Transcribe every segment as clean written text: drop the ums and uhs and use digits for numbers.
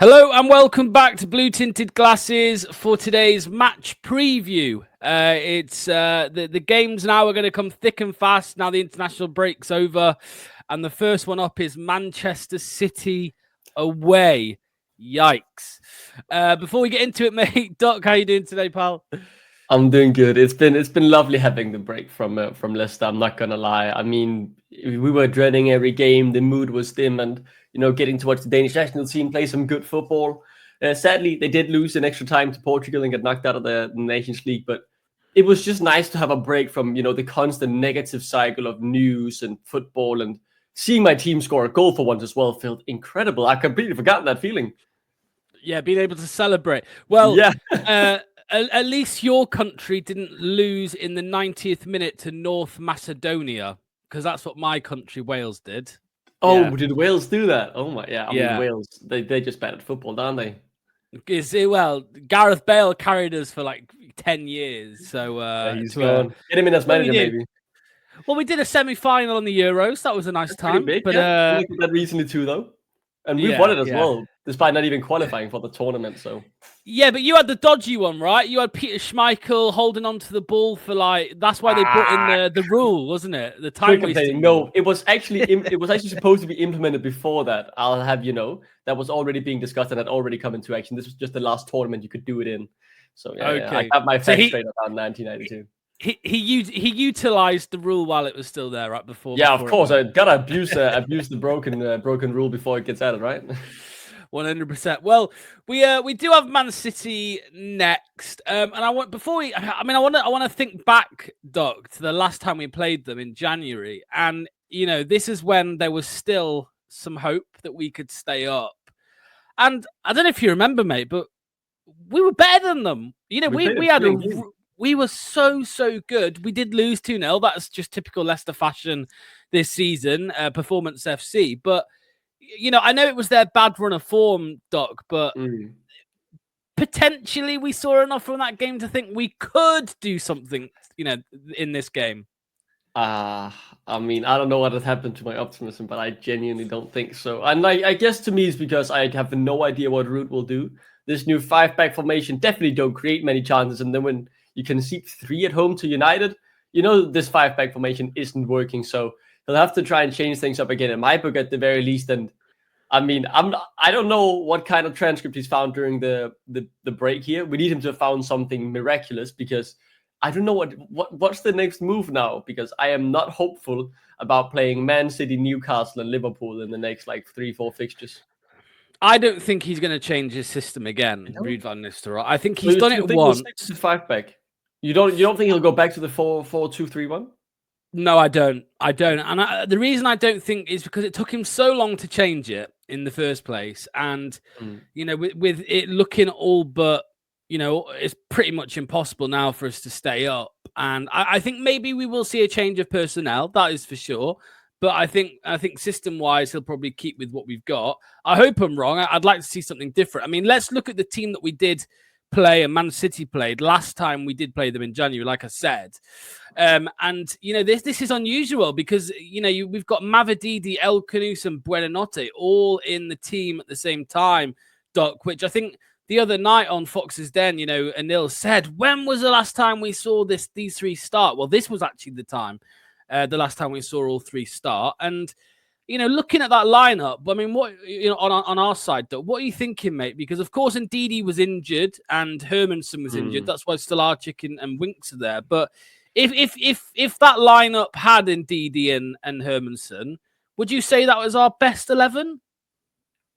Hello and welcome back to Blue Tinted Glasses for today's match preview. It's the games now are going to come thick and fast now the international break's over, and the first one up is Manchester City away. Yikes! Before we get into it, mate, Doc, how you doing today, pal? I'm doing good. It's been lovely having the break from Leicester. I'm not gonna lie. I mean, we were dreading every game. The mood was dim, and getting to watch the Danish national team play some good football. Sadly, they did lose in extra time to Portugal and get knocked out of the Nations League. But it was just nice to have a break from the constant negative cycle of news and football, and seeing my team score a goal for once as well felt incredible. I completely forgot that feeling. Yeah, being able to celebrate. Well, Yeah. At least your country didn't lose in the 90th minute to North Macedonia, because that's what my country, Wales, did. Oh, Yeah. did Wales do that? Oh my, yeah. I mean, Yeah. Wales, they're just bad at football, aren't they? Well, Gareth Bale carried us for like 10 years. So Yeah, he's gone. Get him in as well, we manager, did. maybe. Well, we did a semi-final on the Euros. That was a nice That's pretty time. big, But yeah. We looked at that recently too, though. And we've won yeah, it as yeah. well, despite not even qualifying for the tournament. So Yeah, but you had the dodgy one, right? You had Peter Schmeichel holding onto the ball for that's why they brought in the rule, wasn't it? The time wasting. No, it was actually supposed to be implemented before that. I'll have that was already being discussed and had already come into action. This was just the last tournament you could do it in. So yeah, I got my facts straight about 1992. He utilized the rule while it was still there, right before. Yeah, of course. I gotta abuse the broken rule before it gets added, right? 100%. Well, we do have Man City next, and I want to think back, Doc, to the last time we played them in January, and this is when there was still some hope that we could stay up. And I don't know if you remember, mate, but we were better than them. We were so good. We did lose 2-0. That's just typical Leicester fashion this season, Performance FC. But, I know it was their bad run of form, Doc, but potentially we saw enough from that game to think we could do something, in this game. I mean, I don't know what has happened to my optimism, but I genuinely don't think so. And I guess to me it's because I have no idea what Ruud will do. This new 5-back formation definitely don't create many chances. And then when you can see 3 at home to United, this 5-back formation isn't working. So he'll have to try and change things up again in my book at the very least. And I mean, I don't know what kind of transcript he's found during the break here. We need him to have found something miraculous, because I don't know what's the next move now, because I am not hopeful about playing Man City, Newcastle, and Liverpool in the next 3-4 fixtures. I don't think he's going to change his system again, Ruud van Nistelrooy. I think he's done it once. We'll stick to 5-back. You don't think he'll go back to the 4-4-2-3-1? No, I don't. And the reason I don't think is because it took him so long to change it in the first place. And, with it looking all but, it's pretty much impossible now for us to stay up. And I think maybe we will see a change of personnel. That is for sure. But I think system-wise, he'll probably keep with what we've got. I hope I'm wrong. I'd like to see something different. I mean, let's look at the team that we did play and Man City played last time we did play them in January, like I said. And this is unusual because we've got Mavididi, El Khanous, and Buonanotte all in the team at the same time, Doc. Which I think the other night on Fox's Den, Anil said, when was the last time we saw these 3 start? Well, this was actually the time. The last time we saw all 3 start. And, looking at that lineup, I mean, what, on our side, though, what are you thinking, mate? Because, of course, Ndidi was injured and Hermansen was injured. That's why Stolarczyk and Winks are there. But if that lineup had Ndidi and Hermansen, would you say that was our best 11?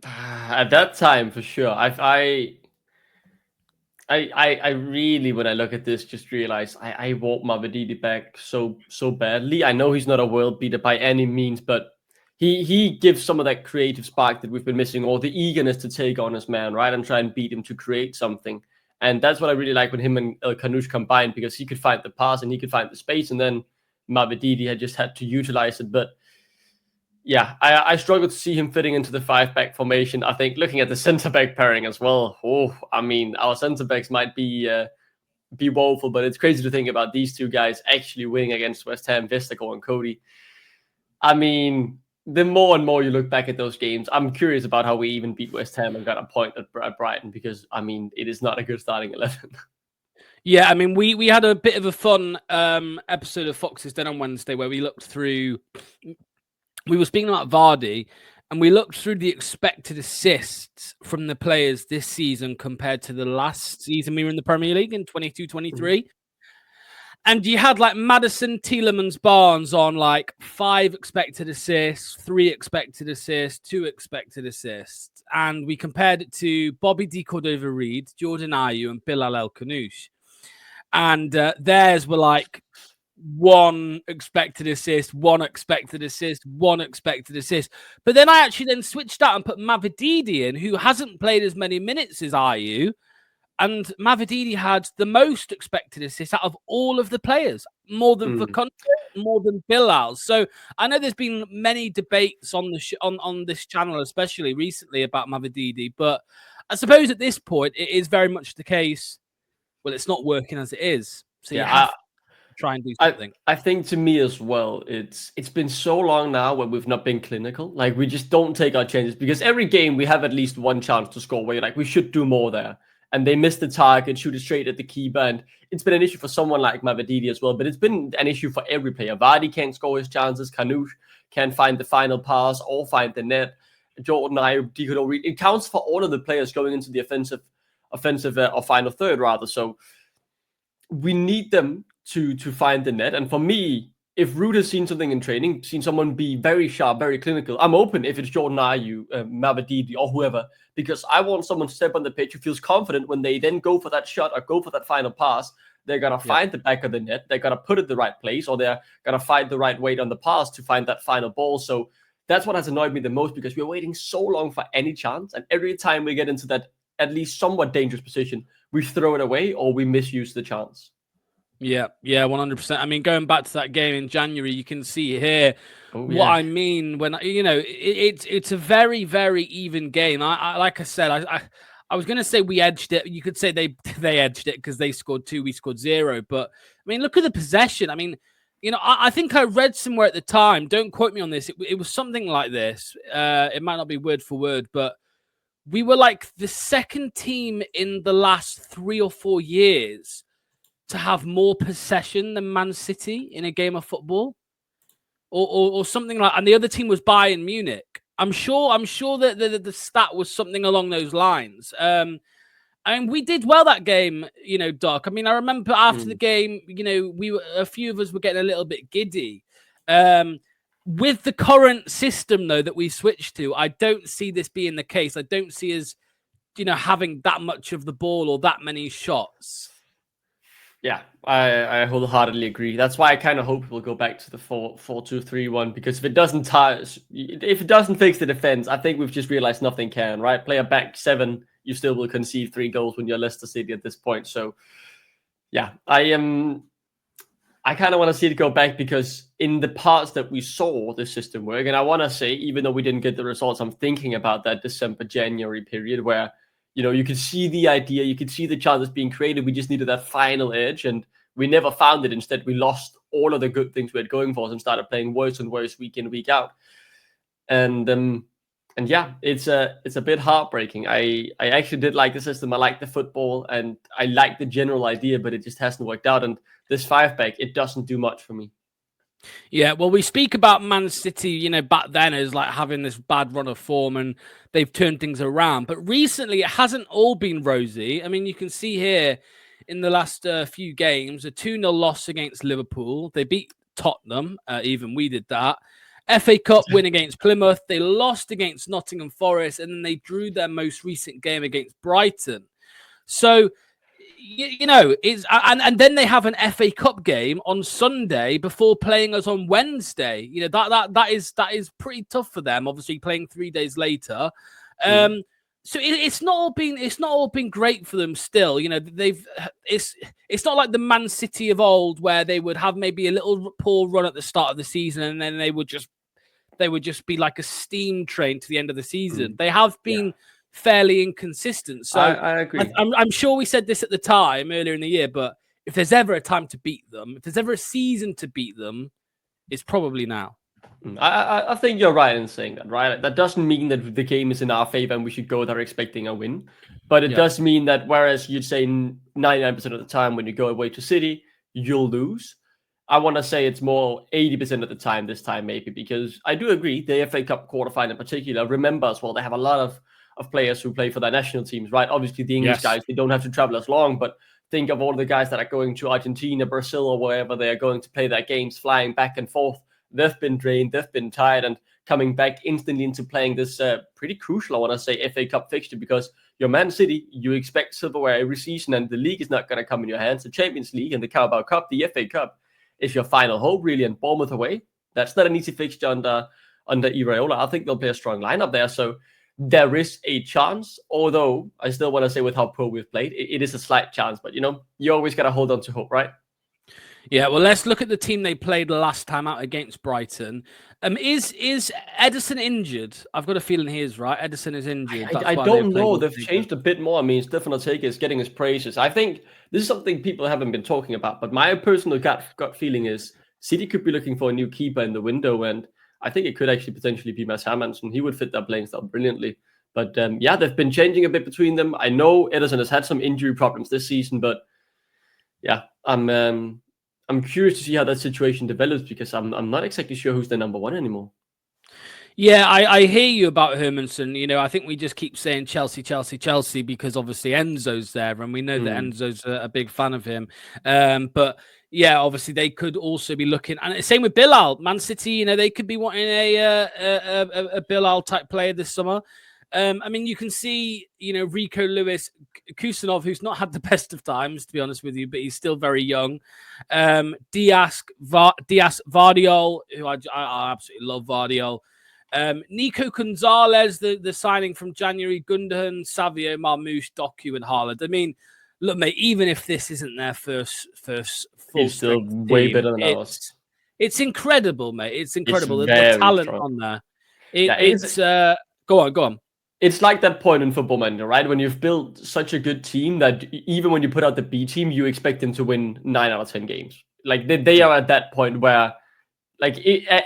At that time, for sure. I really, when I look at this, just realize I want Mavididi back so badly. I know he's not a world beater by any means, but he gives some of that creative spark that we've been missing, or the eagerness to take on his man, right, and try and beat him to create something. And that's what I really like when him and El Khanous combined, because he could find the pass and he could find the space, and then Mavididi had just had to utilize it. But yeah, I struggle to see him fitting into the 5-back formation. I think looking at the centre-back pairing as well, I mean, our centre-backs might be woeful, but it's crazy to think about these 2 guys actually winning against West Ham, Vestergaard and Cody. I mean, the more and more you look back at those games, I'm curious about how we even beat West Ham and got a point at Brighton, because I mean, it is not a good starting 11. Yeah, I mean, we had a bit of a fun episode of Fox's Den on Wednesday where we looked through. We were speaking about Vardy, and we looked through the expected assists from the players this season compared to the last season we were in the Premier League in 22-23. And you had like Maddison, Tielemans, Barnes on like 5 expected assists, 3 expected assists, 2 expected assists. And we compared it to Bobby D. Cordova-Reid, Jordan Ayew, and Bilal El Kanouche. And theirs were like 1 expected assist, 1 expected assist, 1 expected assist. But then I actually then switched out and put Mavididi in, who hasn't played as many minutes as Ayew. And Mavididi had the most expected assists out of all of the players, more than Vaconte, more than Bilal. So I know there's been many debates on the on this channel, especially recently, about Mavididi. But I suppose at this point, it is very much the case. Well, it's not working as it is. So you have to try and do something. I think to me as well, it's been so long now where we've not been clinical. Like, we just don't take our chances, because every game we have at least one chance to score where you're like, we should do more there. And they miss the target, shoot it straight at the keeper. And it's been an issue for someone like Mavididi as well, but it's been an issue for every player. Vardy can't score his chances. Kanouche can't find the final pass or find the net. Jordan Ayew, it counts for all of the players going into the offensive or final third, rather. So we need them to find the net. And for me, if Ruud has seen something in training, seen someone be very sharp, very clinical, I'm open if it's Jordan Ayew, Mavididi, or whoever, because I want someone to step on the pitch who feels confident when they then go for that shot or go for that final pass. They're going to find the back of the net. They're going to put it the right place, or they're going to find the right weight on the pass to find that final ball. So that's what has annoyed me the most, because we're waiting so long for any chance. And every time we get into that at least somewhat dangerous position, we throw it away or we misuse the chance. Yeah, 100%. I mean, going back to that game in January, you can see here what I mean when, you know, it's a very, very even game. I like I said, I was going to say we edged it. You could say they edged it because they scored 2, we scored 0. But, I mean, look at the possession. I mean, you know, I think I read somewhere at the time, don't quote me on this, it was something like this. It might not be word for word, but we were like the second team in the last 3 or 4 years to have more possession than Man City in a game of football, or something like. And the other team was Bayern Munich. I'm sure that the stat was something along those lines. I mean, we did well that game, you know, Doc. I mean, I remember after the game, you know, a few of us were getting a little bit giddy. With the current system, though, that we switched to, I don't see this being the case. I don't see us, you know, having that much of the ball or that many shots. Yeah, I wholeheartedly agree. That's why I kind of hope we'll go back to the 4-2-3-1, because if it doesn't fix the defense, I think we've just realized nothing can, right? Play a back 7, you still will concede 3 goals when you're Leicester City at this point. So, yeah, I kind of want to see it go back, because in the parts that we saw the system work, and I want to say, even though we didn't get the results, I'm thinking about that December-January period where, you know, you could see the idea, you could see the chances being created. We just needed that final edge, and we never found it. Instead, we lost all of the good things we had going for us and started playing worse and worse week in, week out. And yeah, it's a bit heartbreaking. I actually did like the system. I like the football, and I like the general idea, but it just hasn't worked out. And this 5-back, it doesn't do much for me. Yeah, well, we speak about Man City, you know, back then as like having this bad run of form, and they've turned things around. But recently, it hasn't all been rosy. I mean, you can see here in the last few games, a 2-0 loss against Liverpool. They beat Tottenham. Even we did that. FA Cup win against Plymouth. They lost against Nottingham Forest, and then they drew their most recent game against Brighton. So, you know, and then they have an FA Cup game on Sunday before playing us on Wednesday. You know, that is pretty tough for them. Obviously, playing 3 days later. So it's not all been great for them. Still, you know, it's not like the Man City of old where they would have maybe a little poor run at the start of the season and then they would just be like a steam train to the end of the season. They have been fairly inconsistent. So I agree. I'm sure we said this at the time earlier in the year, but if there's ever a time to beat them, if there's ever a season to beat them, it's probably now. I think you're right in saying that, right? That doesn't mean that the game is in our favor and we should go there expecting a win. But it does mean that whereas you'd say 99% of the time when you go away to City, you'll lose. I want to say it's more 80% of the time this time, maybe, because I do agree the FA Cup quarterfinal in particular, remember as well, they have a lot of players who play for their national teams, right? Obviously, the English guys, they don't have to travel as long, but think of all the guys that are going to Argentina, Brazil, or wherever they are going to play their games, flying back and forth. They've been drained, they've been tired, and coming back instantly into playing this pretty crucial, I want to say, FA Cup fixture, because your Man City, you expect silverware every season, and the league is not going to come in your hands. The Champions League and the Carabao Cup, the FA Cup, is your final hope, really, and Bournemouth away. That's not an easy fixture under Iraola. I think they'll play a strong lineup there, so there is a chance, although I still want to say with how poor we've played, it is a slight chance, but you always got to hold on to hope, right? Yeah, well, let's look at the team they played last time out against Brighton. Is Ederson injured? I've got a feeling he is, right? Ederson is injured. I don't know. They've changed a bit more. I mean, Stefan Ortega is getting his praises. I think this is something people haven't been talking about, but my personal gut feeling is City could be looking for a new keeper in the window, and I think it could actually potentially be Mads Hermansen. He would fit their playing style brilliantly. But yeah, they've been changing a bit between them. I know Ederson has had some injury problems this season, but yeah, I'm curious to see how that situation develops, because I'm not exactly sure who's the number one anymore. Yeah, I hear you about Hermansen. I think we just keep saying Chelsea, Chelsea, Chelsea because obviously Enzo's there, and we know that Enzo's a big fan of him. But yeah, obviously they could also be looking, and same with Bilal, Man City. They could be wanting a Bilal type player this summer. I mean, you can see, Rico Lewis, Kusanov, who's not had the best of times, to be honest with you, but he's still very young. Diaz, Vardiol, who I absolutely love Vardiol. Nico Gonzalez, the signing from January, Gundogan, Savio, Marmoush, Doku, and Haaland. I mean, look, mate, even if this isn't their first full it's still way team, better than ours. It's incredible, mate. It's incredible. The talent strong on there. Go on. It's like that point in Football Manager, right? When you've built such a good team that even when you put out the B team, you expect them to win 9 out of 10 games. Like they are at that point where, like,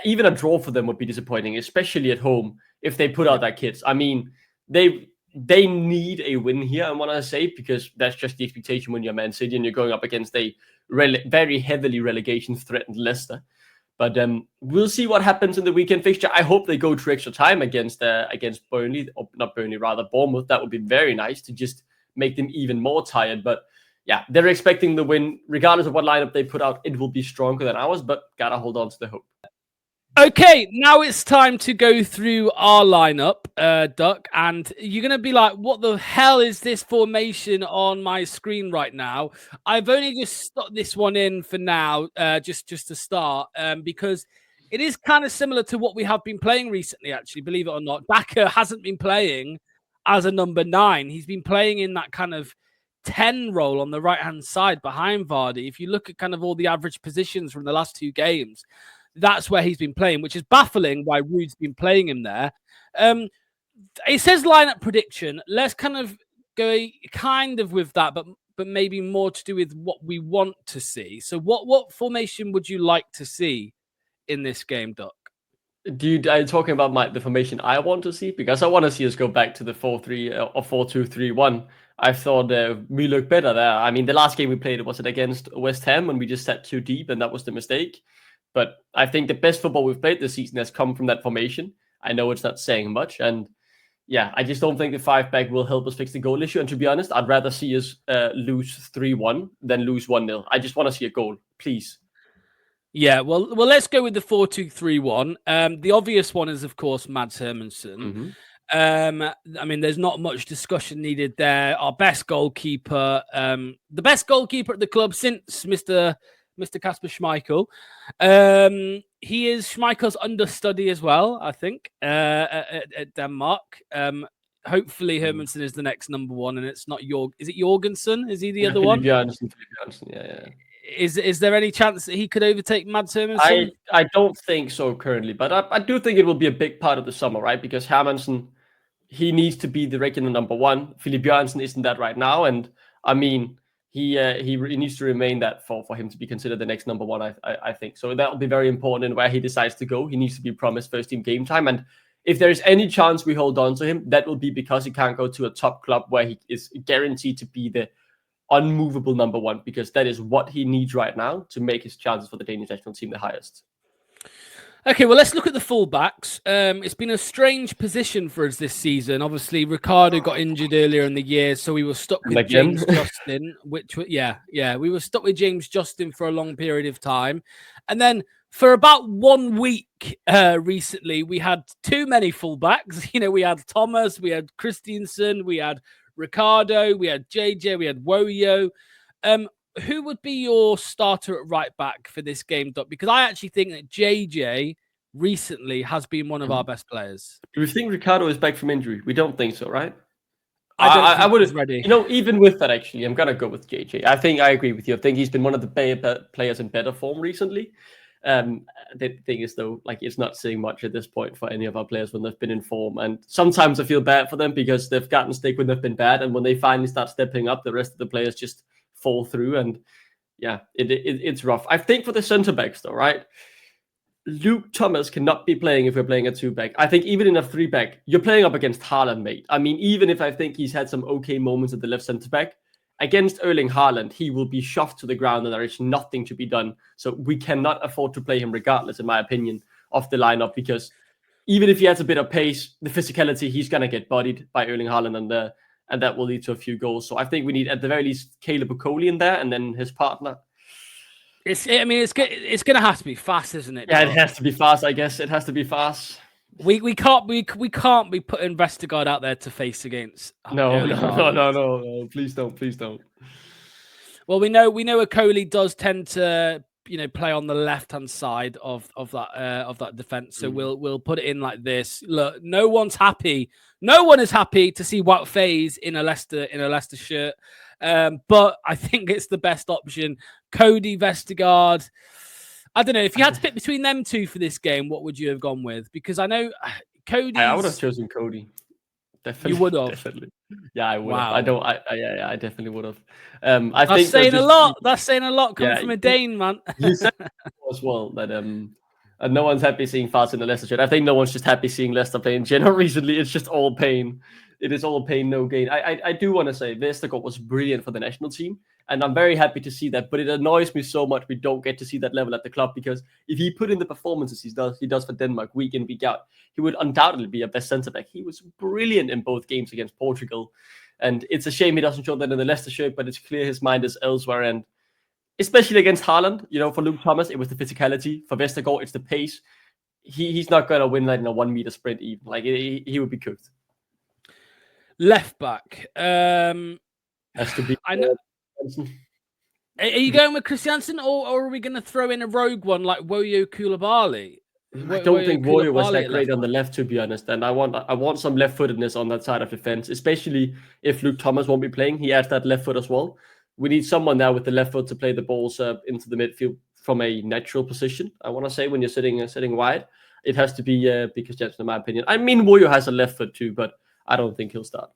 even a draw for them would be disappointing, especially at home if they put out their kits. I mean, they need a win here, I want to say, because that's just the expectation when you're Man City and you're going up against a very heavily relegation-threatened Leicester. But we'll see what happens in the weekend fixture. I hope they go to extra time against Burnley, or not Burnley, rather Bournemouth. That would be very nice to just make them even more tired. But yeah, they're expecting the win. Regardless of what lineup they put out, it will be stronger than ours, but gotta hold on to the hope. Okay, now it's time to go through our lineup, Duck, and you're going to be like, what the hell is this formation on my screen right now? I've only just stuck this one in for now, just to start, because it is kind of similar to what we have been playing recently, actually, believe it or not. Daka hasn't been playing as a number 9. He's been playing in that kind of 10 role on the right-hand side behind Vardy. If you look at kind of all the average positions from the last 2 games, that's where he's been playing, which is baffling why Rude's been playing him there. It says lineup prediction. Let's kind of go with that, but maybe more to do with what we want to see. So what formation would you like to see in this game, Doc? Dude, are you talking about the formation I want to see? Because I want to see us go back to the 4-3 or 4-2-3-1. I thought we looked better there. I mean, the last game we played, was it against West Ham when we just sat too deep, and that was the mistake. But I think the best football we've played this season has come from that formation. I know it's not saying much. And yeah, I just don't think the 5-back will help us fix the goal issue. And to be honest, I'd rather see us lose 3-1 than lose 1-0. I just want to see a goal, please. Yeah, well, let's go with the 4-2-3-1. The obvious one is, of course, Mads Hermansen. I mean, there's not much discussion needed there. Our best goalkeeper, the best goalkeeper at the club since Mr. Kasper Schmeichel. He is Schmeichel's understudy as well, I think, at Denmark. Hopefully Hermansen is the next number 1, and it's not Is it Jorgensen? Is he the other one? Bjørnsen, yeah. Is there any chance that he could overtake Mads Hermansen? I don't think so currently, but I do think it will be a big part of the summer, right? Because Hermansen, he needs to be the regular number 1. Philip Bjørnsen isn't that right now, and I mean, he needs to remain that for him to be considered the next number one. I think so. That will be very important in where he decides to go. He needs to be promised first team game time, and if there is any chance we hold on to him, that will be because he can't go to a top club where he is guaranteed to be the unmovable number one, because that is what he needs right now to make his chances for the Danish national team the highest. Okay, well, let's look at the fullbacks. It's been a strange position for us this season. Obviously, Ricardo got injured earlier in the year, so we were stuck with James Justin, we were stuck with James Justin for a long period of time. And then for about 1 week recently, we had too many fullbacks. We had Thomas, we had Christiansen, we had Ricardo, we had JJ, we had Woyo. Who would be your starter at right back for this game, Doc? Because I actually think that JJ recently has been one of our best players. Do we think Ricardo is back from injury? We don't think so, right? I would have ready. Even with that, actually, I'm gonna go with JJ. I think I agree with you. I think he's been one of the better players in better form recently. The thing is, though, it's not saying much at this point for any of our players when they've been in form. And sometimes I feel bad for them because they've gotten stick when they've been bad, and when they finally start stepping up, the rest of the players just fall through. And yeah, it's rough. I think for the centre backs, though, right? Luke Thomas cannot be playing if we're playing a 2-back. I think even in a 3-back, you're playing up against Haaland, mate. I mean, even if I think he's had some okay moments at the left centre back, against Erling Haaland, he will be shoved to the ground and there is nothing to be done. So we cannot afford to play him regardless, in my opinion, of the lineup, because even if he has a bit of pace, the physicality, he's going to get bodied by Erling Haaland, and that will lead to a few goals. So I think we need, at the very least, Caleb Okoli in there, and then his partner. It's going to have to be fast, isn't it? Yeah, it has to be fast. I guess it has to be fast. We can't be putting Vestergaard out there to face against. No. Please don't. Well, we know Okoli does tend to play on the left hand side of that defense. So we'll put it in like this. Look, no one is happy to see Wout Faes in a Leicester shirt. But I think it's the best option. Cody, Vestergaard. I don't know. If you had to pick between them two for this game, what would you have gone with? Because I know Cody. I would have chosen Cody. Definitely. You would have. Definitely. Yeah, I would have. I definitely would have. That's saying a lot. That's saying a lot coming from a Dane, man. You said as well that no one's happy seeing Fast in the Leicester shirt. I think no one's just happy seeing Leicester play in general recently. It's just all pain. It is all pain, no gain. I do want to say Vestergaard was brilliant for the national team, and I'm very happy to see that. But it annoys me so much we don't get to see that level at the club, because if he put in the performances he does for Denmark week in, week out, he would undoubtedly be a best centre-back. He was brilliant in both games against Portugal, and it's a shame he doesn't show that in the Leicester shirt, but it's clear his mind is elsewhere, and especially against Haaland, for Luke Thomas, it was the physicality. For Vestergaard, it's the pace. He's not going to win in a 1 meter sprint even. He would be cooked. Left back. Has to be. I know. Are you going with Christiansen, or are we going to throw in a rogue one like Woyo Koulibaly? I don't think Woyo was that great on the left, to be honest. And I want some left-footedness on that side of defense, especially if Luke Thomas won't be playing. He has that left foot as well. We need someone now with the left foot to play the balls into the midfield from a natural position. I want to say when you're sitting wide, it has to be Christiansen, in my opinion. I mean, Woyo has a left foot too, but I don't think he'll start.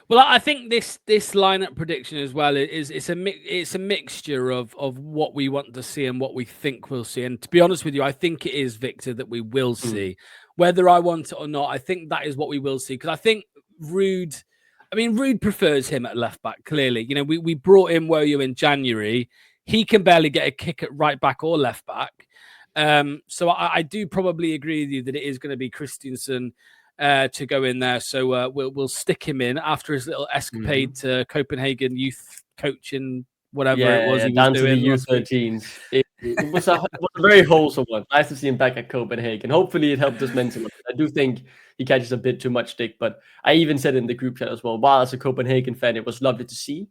Well, I think this lineup prediction as well it's a mixture of what we want to see and what we think we'll see. And to be honest with you, I think it is, Victor, that we will see. Whether I want it or not, I think that is what we will see, because I think Ruud prefers him at left back, clearly. We brought in Woyo in January. He can barely get a kick at right back or left back. So I do probably agree with you that it is going to be Christiansen to go in there. So we'll stick him in after his little escapade to Copenhagen youth coaching, whatever it was he down was to doing. The U13s. It was a very wholesome one. Nice to see him back at Copenhagen. Hopefully it helped us mentally. I do think he catches a bit too much stick, but I even said in the group chat as well, while as a Copenhagen fan, it was lovely to see.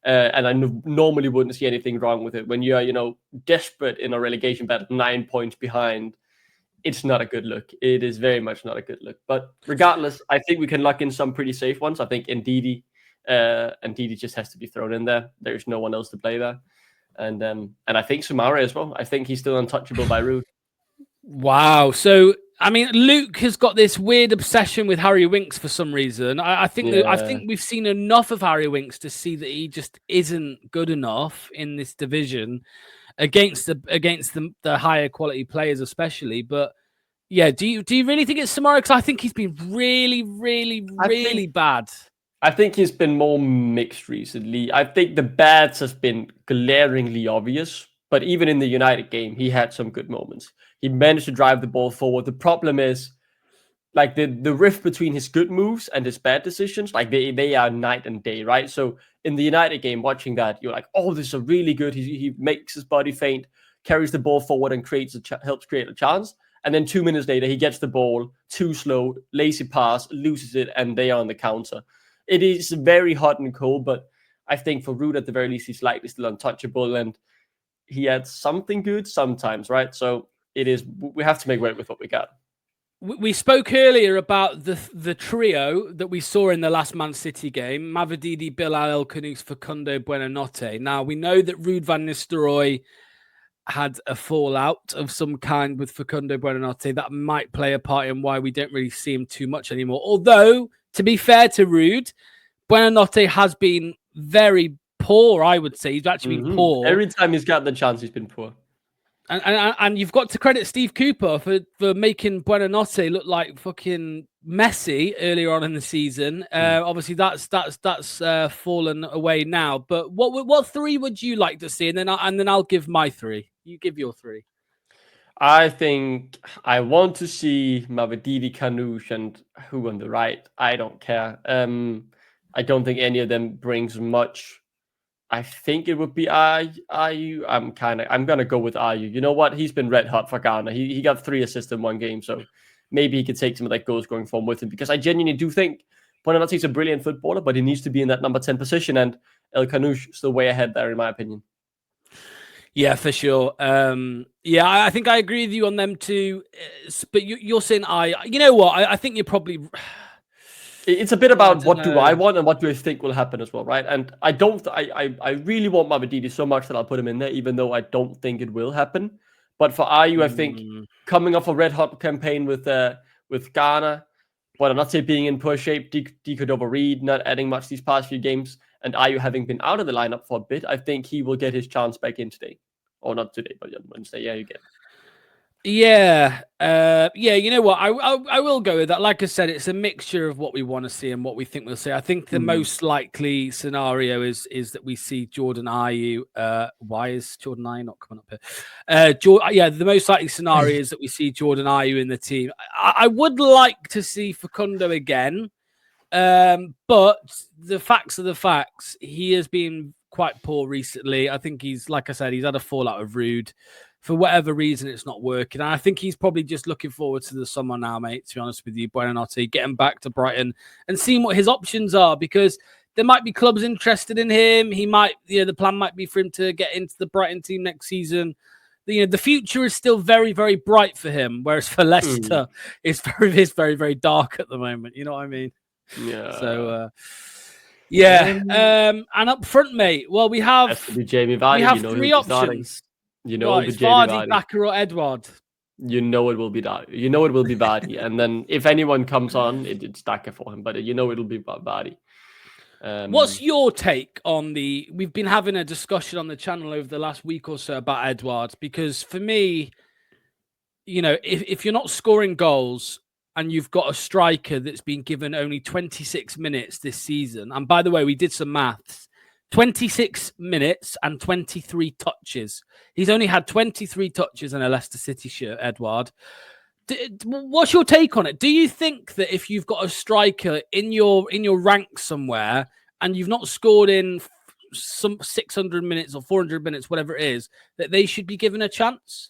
And I normally wouldn't see anything wrong with it. When you are, desperate in a relegation battle, 9 points behind, it's not a good look. It is very much not a good look. But regardless, I think we can lock in some pretty safe ones. I think Ndidi just has to be thrown in there. There's no one else to play there. And I think Sumare as well. I think he's still untouchable by Ruud. Wow. So I mean, Luke has got this weird obsession with Harry Winks for some reason. I think we've seen enough of Harry Winks to see that he just isn't good enough in this division against the higher quality players, especially. But yeah, do you really think it's Samara? Because I think he's been really bad. I think he's been more mixed recently. I think the bads has been glaringly obvious, but even in the United game, he had some good moments. He managed to drive the ball forward. The problem is, like, the rift between his good moves and his bad decisions, like they are night and day, right? So in the United game, watching that, you're like, oh, this is a really good. He makes his body feint, carries the ball forward, and helps create a chance. And then 2 minutes later, he gets the ball too slow, lazy pass, loses it, and they are on the counter. It is very hot and cold, but I think for Ruud, at the very least, he's likely still untouchable, and he had something good sometimes, right? So we have to make way with what we got. We spoke earlier about the trio that we saw in the last Man City game: Mavididi, Bilal El-Khanous, Facundo Buonanotte. Now, we know that Ruud van Nistelrooy had a fallout of some kind with Facundo Buonanotte. That might play a part in why we don't really see him too much anymore. Although, to be fair to Ruud, Buonanotte has been very poor, I would say. He's actually been poor. Every time he's got the chance, he's been poor. And you've got to credit Steve Cooper for making Buonanotte look like fucking Messi earlier on in the season. Obviously, that's fallen away now. But what three would you like to see? And then I'll give my three. You give your three. I think I want to see Mavididi, Khanous, and who on the right. I don't care. I don't think any of them brings much. I think it would be Ayew. I'm gonna go with Ayew. You know what? He's been red hot for Ghana. He got 3 assists in one game, so maybe he could take some of that goals going forward with him. Because I genuinely do think Buonanotte's a brilliant footballer, but he needs to be in that number 10 position, and El-Khanous is still way ahead there, in my opinion. Yeah, for sure. I think I agree with you on them too. But you're saying you know what? I think you're probably. It's a bit about what do I want and what do I think will happen as well, right? And I really want Mavididi so much that I'll put him in there, even though I don't think it will happen. But for Ayew, I think coming off a red hot campaign with Ghana, Buonanotte being in poor shape, Reed not adding much these past few games, and Ayew having been out of the lineup for a bit, I think he will get his chance back in today. Or not today, but on Wednesday. Yeah, you get it. Yeah, you know what? I will go with that. Like I said, it's a mixture of what we want to see and what we think we'll see. I think the most likely scenario is that we see Jordan Ayew. Why is Jordan Ayew not coming up here? The most likely scenario is that we see Jordan Ayew in the team. I would like to see Facundo again, but the facts are the facts. He has been quite poor recently. I think like I said, he's had a fallout of Ruud. For whatever reason, it's not working. And I think he's probably just looking forward to the summer now, mate, to be honest with you, Buonanotte, getting back to Brighton and seeing what his options are, because there might be clubs interested in him. He might, the plan might be for him to get into the Brighton team next season. The future is still very, very bright for him, whereas for Leicester, it's very, very dark at the moment. You know what I mean? Yeah. So, and up front, mate, well, we have Jamie Vardy, we have 3 options. You know, it's Vardy, Daka, or Edouard. You know it will be Vardy. You know it will be Vardy, and then if anyone comes on, it's Daka for him. But you know it'll be Vardy. What's your take on We've been having a discussion on the channel over the last week or so about Edouard, because for me, if you're not scoring goals and you've got a striker that's been given only 26 minutes this season, and by the way, we did some maths. 26 minutes and 23 touches. He's only had 23 touches in a Leicester City shirt, Edouard. What's your take on it? Do you think that if you've got a striker in your ranks somewhere and you've not scored in some 600 minutes or 400 minutes, whatever it is, that they should be given a chance?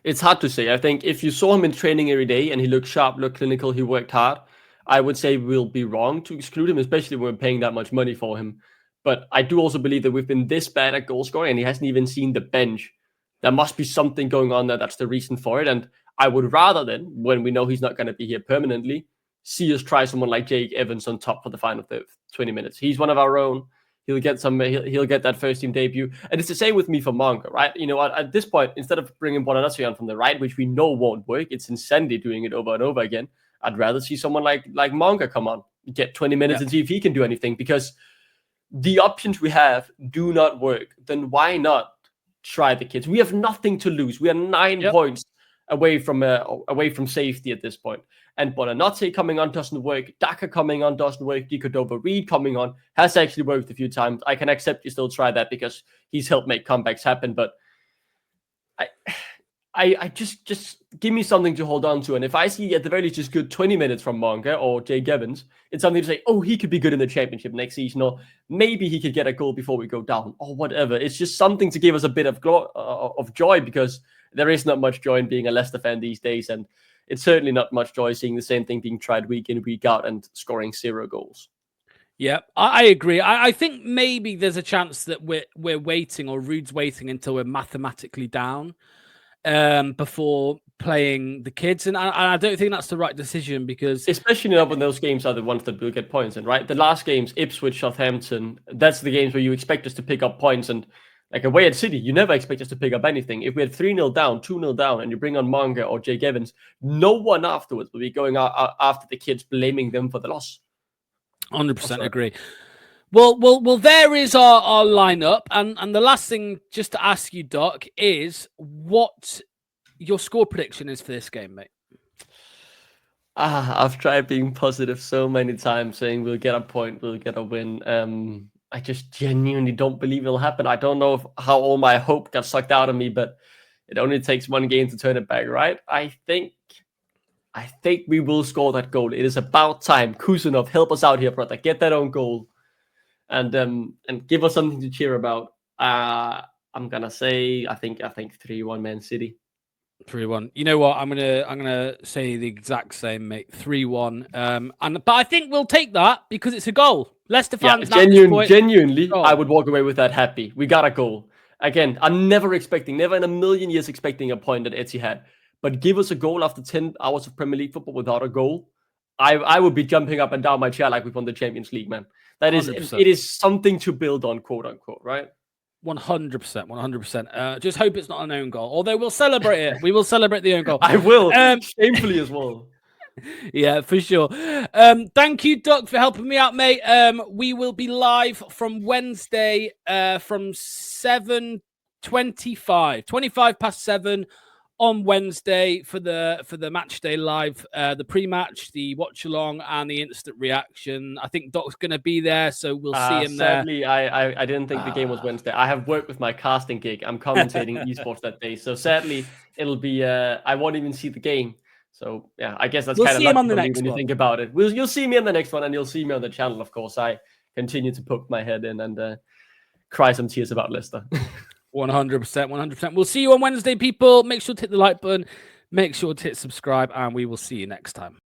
It's hard to say. I think if you saw him in training every day and he looked sharp, looked clinical, he worked hard, I would say we'll be wrong to exclude him, especially when we're paying that much money for him. But I do also believe that we've been this bad at goal scoring and he hasn't even seen the bench. There must be something going on there. That's the reason for it. And I would rather then, when we know he's not going to be here permanently, see us try someone like Jake Evans on top for the final 20 minutes. He's one of our own. He'll get he'll get that first team debut, and it's the same with me for Monka, right? You know, at this point, instead of bringing Bonanazzi on from the right, which we know won't work, it's Incendi doing it over and over again. I'd rather see someone like Monka come on, get 20 minutes and see if he can do anything, because the options we have do not work. Then why not try the kids? We have nothing to lose. We are 9 points away from safety at this point. And Bonanazzi coming on doesn't work. Daka coming on doesn't work. Reed coming on has actually worked a few times. I can accept you still try that because he's helped make comebacks happen. But I just give me something to hold on to. And if I see at the very least just good 20 minutes from Monka or Jay Gevans, it's something to say, oh, he could be good in the championship next season, or maybe he could get a goal before we go down, or whatever. It's just something to give us a bit of joy, because there is not much joy in being a Leicester fan these days. And it's certainly not much joy seeing the same thing being tried week in, week out and scoring 0 goals. Yeah, I agree. I think maybe there's a chance that we're waiting, or Rude's waiting until we're mathematically down before playing the kids. And I don't think that's the right decision, because... Especially when those games are the ones that will get points in, right? The last games, Ipswich, Southampton, that's the games where you expect us to pick up points. And like away at City, you never expect us to pick up anything. If we had 3-0 down, 2-0 down, and you bring on Monka or Jay Gevans, no one afterwards will be going out after the kids, blaming them for the loss. 100% agree. Well, there is our lineup. And the last thing just to ask you, Doc, is what your score prediction is for this game, mate. I've tried being positive so many times, saying we'll get a point, we'll get a win. I just genuinely don't believe it'll happen. I don't know how all my hope got sucked out of me, but it only takes one game to turn it back, right? I think we will score that goal. It is about time. Kusanov, help us out here, brother. Get that own goal, and give us something to cheer about. I'm gonna say I think 3-1 Man City. 3-1. You know what? I'm gonna say the exact same, mate. 3-1. But I think we'll take that because it's a goal. Leicester fans, genuinely, I would walk away with that happy. We got a goal. Again, I'm never in a million years expecting a point at Etihad. But give us a goal after 10 hours of Premier League football without a goal. I would be jumping up and down my chair like we won the Champions League, man. That is, 100%. It is something to build on, quote unquote, right? 100%, 100%. Just hope it's not an own goal. Although we'll celebrate it. We will celebrate the own goal. I will, shamefully as well. Yeah, for sure. Thank you, Doc, for helping me out, mate. We will be live from Wednesday from 7:25, 25 past 7 on Wednesday for the match day live, the pre-match, the watch along, and the instant reaction. I think Doc's going to be there, so we'll see him sadly, there. I didn't think the game was Wednesday. I have worked with my casting gig. I'm commentating esports that day, so sadly it'll be. I won't even see the game. So yeah, I guess that's kind of lucky when you think about it. You'll see me on the next one, and you'll see me on the channel, of course. I continue to poke my head in and cry some tears about Leicester. 100%, 100%. We'll see you on Wednesday, people. Make sure to hit the like button. Make sure to hit subscribe, and we will see you next time.